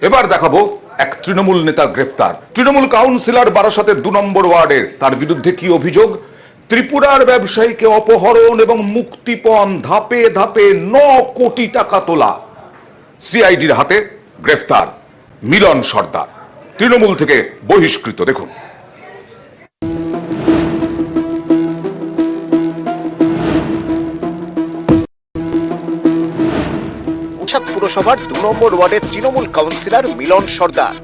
এবার দেখাবো এক তৃণমূল নেতা গ্রেফতার। তৃণমূল কাউন্সিলর বারাসতের 2 নম্বর ওয়ার্ডের, তার বিরুদ্ধে কি অভিযোগ? ত্রিপুরার ব্যবসায়ীকে অপহরণ এবং মুক্তিপণ, ধাপে ধাপে 9 কোটি টাকা তোলা। সিআইডির হাতে গ্রেফতার মিলন সর্দার, তৃণমূল থেকে বহিষ্কৃত। দেখুন। পুরসভার 2 নম্বর ওয়ার্ডের তৃণমূল কাউন্সিলর মিলন সর্দার।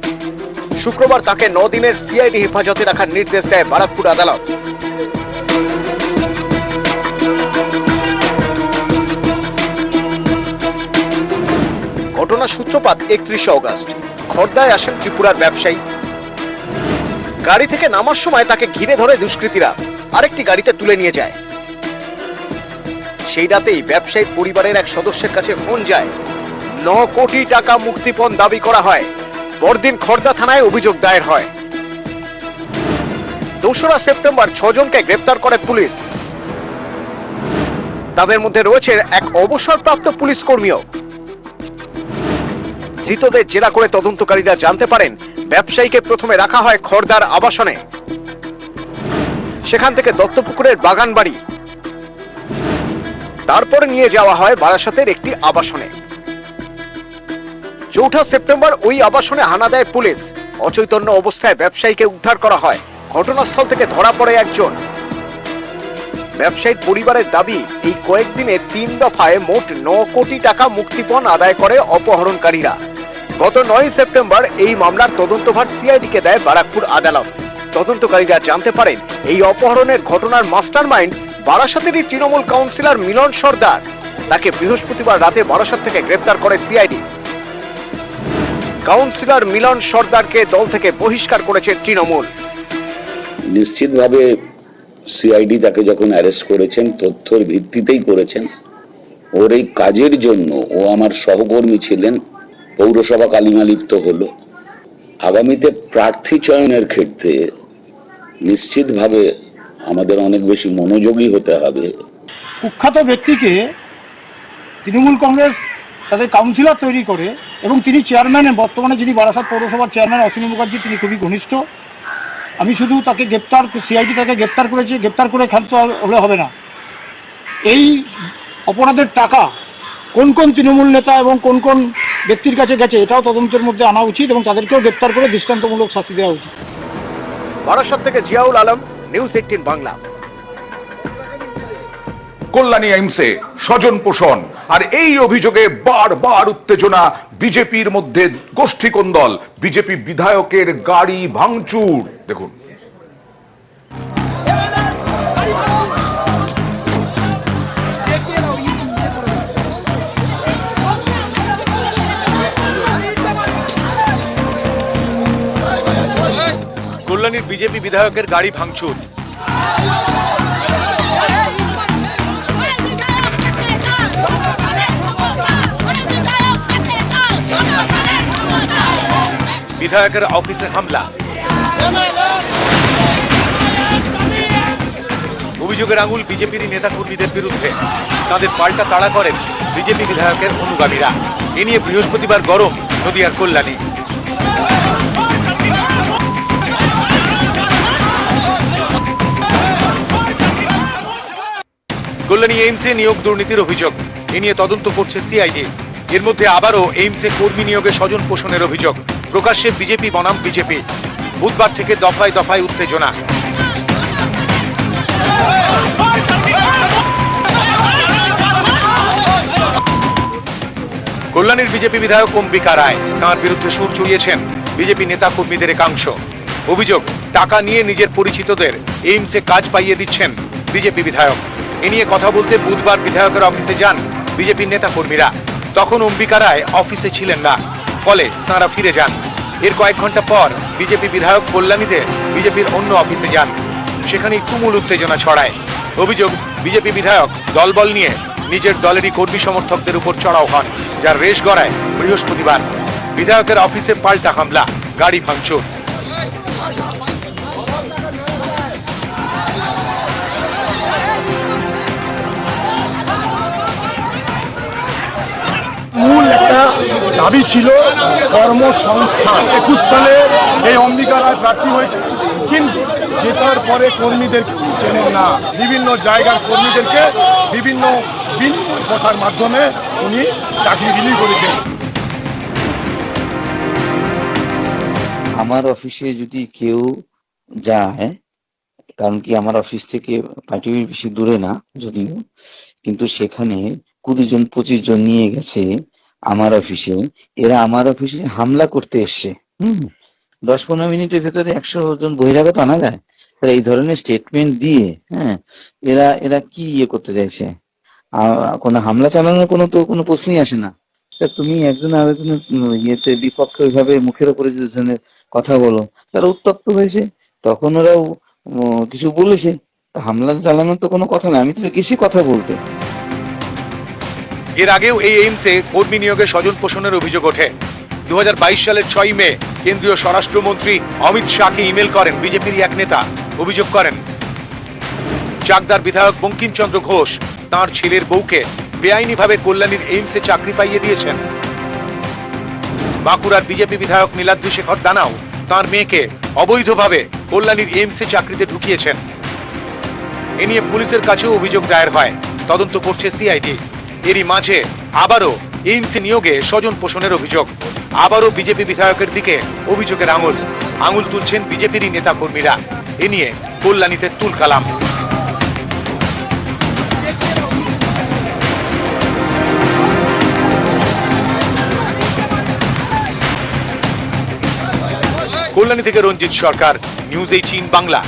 শুক্রবার তাকে 9 দিনের সিআইডি হেফাজতে রাখার নির্দেশ দেয় বারাকপুর আদালত। ঘটনার সূত্রপাত 31 অগস্ট। খড়দায় আসেন ত্রিপুরার ব্যবসায়ী। গাড়ি থেকে নামার সময় তাকে ঘিরে ধরে দুষ্কৃতীরা আরেকটি গাড়িতে তুলে নিয়ে যায়। সেই রাতেই ব্যবসায়ী পরিবারের এক সদস্যের কাছে ফোন যায়। 9 কোটি টাকা মুক্তিপণ দাবি করা হয়। পরদিন খড়দা থানায় অভিযোগ দায়ের হয়। 2রা সেপ্টেম্বর 6 জনকে গ্রেফতার করে পুলিশ। তাদের মধ্যে রয়েছে এক অবসরপ্রাপ্ত পুলিশ কর্মীও। ধৃতদের জেরা করে তদন্তকারীরা জানতে পারেন ব্যবসায়ীকে প্রথমে রাখা হয় খড়দার আবাসনে, সেখান থেকে দত্তপুকুরের বাগান বাড়ি, তারপরে নিয়ে যাওয়া হয় বারাসতের একটি আবাসনে। 4 সেপ্টেম্বর ওই আবাসনে হানা দেয় পুলিশ। অচৈতন্য অবস্থায় ব্যবসায়ীকে উদ্ধার করা হয়। ঘটনাস্থল থেকে ধরা পড়ে একজন। ব্যবসায়ীর পরিবারের দাবি, এই কয়েকদিনে 3 দফায় মোট 9 কোটি টাকা মুক্তিপণ আদায় করে অপহরণকারীরা। গত 9 সেপ্টেম্বর এই মামলার তদন্তভার সিআইডিকে দেয় বারাকপুর আদালত। তদন্তকারীরা জানতে পারেন এই অপহরণের ঘটনার মাস্টারমাইন্ড বারাসতেরই তৃণমূল কাউন্সিলর মিলন সর্দার। তাকে বৃহস্পতিবার রাতে বারাসত থেকে গ্রেফতার করে সিআইডি। কাউন্সিলর মিলন সর্দারকে দল থেকে বহিষ্কার করেছে তৃণমূল। নিশ্চিতভাবে সিআইডি তাকে যখন অ্যারেস্ট করেছেন তথ্যের ভিত্তিতেই করেছেন। ওর এই কাজের জন্য ও আমার সহকর্মী ছিলেন, পৌরসভা কালিমালিপ্ত হলো। আগামীতে প্রার্থী চয়নের ক্ষেত্রে নিশ্চিতভাবে আমাদের অনেক বেশি মনোযোগী হতে হবে। কুখ্যাত ব্যক্তিকে তৃণমূল কংগ্রেস তাদের কাউন্সিলর তৈরি করে এবং তিনি চেয়ারম্যান, বর্তমানে যিনি বারাসত পৌরসভার চেয়ারম্যান অশ্বিনী মুখার্জি, তিনি খুবই ঘনিষ্ঠ। আমি শুধু তাকে সিআইডি তাকে গ্রেপ্তার করেছি, গ্রেপ্তার করে ক্ষান্ত হলে হবে না। এই অপরাধের টাকা কোন কোন তৃণমূল নেতা এবং কোন কোন ব্যক্তির কাছে গেছে এটাও তদন্তের মধ্যে আনা উচিত এবং তাদেরকেও গ্রেপ্তার করে দৃষ্টান্তমূলক শাস্তি দেওয়া উচিত। বারাসত থেকে জিয়াউল আলম, নিউজ 18 বাংলা। কল্যাণী এইমসে স্বজন পোষণ আর এই অভিযোগে বারবার উত্তেজনা। বিজেপির মধ্যে গোষ্ঠী কোন্দল, বিজেপি বিধায়কের গাড়ি ভাঙচুর। দেখুন। কল্যাণীর বিজেপি বিধায়কের গাড়ি ভাঙচুর। বিধায়কের অফিসে হামলা। অভিযোগের আঙুল বিজেপির নেতাকর্মীদের বিরুদ্ধে। তাদের পাল্টা তাড়া করেন বিজেপি বিধায়কের অনুগামীরা। এ নিয়ে বৃহস্পতিবার গরম নদিয়ার কল্যাণী। কল্যাণী এইমসে নিয়োগ দুর্নীতির অভিযোগ। এ নিয়ে তদন্ত করছে সিআইডি। এর মধ্যে আবারও এইমসে কর্মী নিয়োগে স্বজন পোষণের অভিযোগ। প্রকাশ্যে বিজেপি বনাম বিজেপি। বুধবার থেকে দফায় দফায় উত্তেজনা। কল্যাণীর বিজেপি বিধায়ক অম্বিকা রায়, তাঁর বিরুদ্ধে সুর চড়িয়েছেন বিজেপি নেতা কর্মীদের একাংশ। অভিযোগ, টাকা নিয়ে নিজের পরিচিতদের এইমসে কাজ পাইয়ে দিচ্ছেন বিজেপি বিধায়ক। এ নিয়ে কথা বলতে বুধবার বিধায়কের অফিসে যান বিজেপির নেতা কর্মীরা। তখন অম্বিকা রায় অফিসে ছিলেন না, ফলে তাঁরা ফিরে যান। এর কয়েক ঘন্টা পর বিজেপি বিধায়ক কল্যাণীতে বিজেপির অন্য অফিসে যান। সেখানেই তুমুল উত্তেজনা ছড়ায়। অভিযোগ, বিজেপি বিধায়ক দলবল নিয়ে নিজের দলেরই কর্মী সমর্থকদের উপর চড়াও হন, যার রেশ গড়ায় বৃহস্পতিবার। বিধায়কের অফিসে পাল্টা হামলা, গাড়ি ভাঙচুর। মূল একটা দাবি ছিল কর্মসংস্থান। 21 সালে এই অম্বিকা রায় প্রার্থী হয়েছে, কিন্তু জেতার পরে কর্মীদেরকে উনি চেনেন না। বিভিন্ন জায়গার কর্মীদেরকে বিভিন্ন বিনিময় কথার মাধ্যমে উনি চাকরি বিলি করেছেন। আমার অফিসে যদি কেউ যায়, কারণ কি আমার অফিস থেকে পার্টি বেশি দূরে না যদিও, কিন্তু সেখানে 20-25 জন নিয়ে গেছে আমার অফিসে। এরা আমার অফিসে হামলা করতে এসছে। 10-15 মিনিটের ভেতরে 100 জন বহিরাগত আনা যায়। তারা এই ধরনের স্টেটমেন্ট দিয়ে এরা কি করতে চাইছে? কোনো হামলা চালানোর কোনো প্রশ্নই আসে না। তা তুমি একজন আরেকজনের ইয়েতে বিপক্ষে ওইভাবে মুখের উপরে যে ধরনের কথা বলো, তারা উত্তপ্ত হয়েছে। তখন ওরাও কিছু বলেছে। হামলা চালানোর তো কোনো কথা না, আমি তো গেছি কথা বলতে। এর আগেও এই এইমসে কর্মী নিয়োগে স্বজন পোষণের অভিযোগ ওঠে। 2022 সালের 6 মে কেন্দ্রীয় স্বরাষ্ট্রমন্ত্রী অমিত শাহকে ইমেল করেন বিজেপির এক নেতা। অভিযোগ করেন চাকদার বিধায়ক বঙ্কিমচন্দ্র ঘোষ তাঁর ছেলের বউকে বেআইনিভাবে কল্যাণীর এইমসে চাকরি পাইয়ে দিয়েছেন। বাঁকুড়ার বিজেপি বিধায়ক নীলাদ্রি শেখর দানাও তাঁর মেয়েকে অবৈধভাবে কল্যাণীর এইমসে চাকরিতে ঢুকিয়েছেন। এ নিয়ে পুলিশের কাছেও অভিযোগ দায়ের হয়, তদন্ত করছে সিআইডি। এরই মাঝে আবারও এইমসে নিয়োগে স্বজন পোষণের অভিযোগ। আবারও বিজেপি বিধায়কের দিকে অভিযোগের আঙুল তুলছেন বিজেপিরই নেতা কর্মীরা। এ নিয়ে কল্যাণীতে তুলকালাম। কল্যাণী থেকে রঞ্জিত সরকার, নিউজ 18 বাংলা।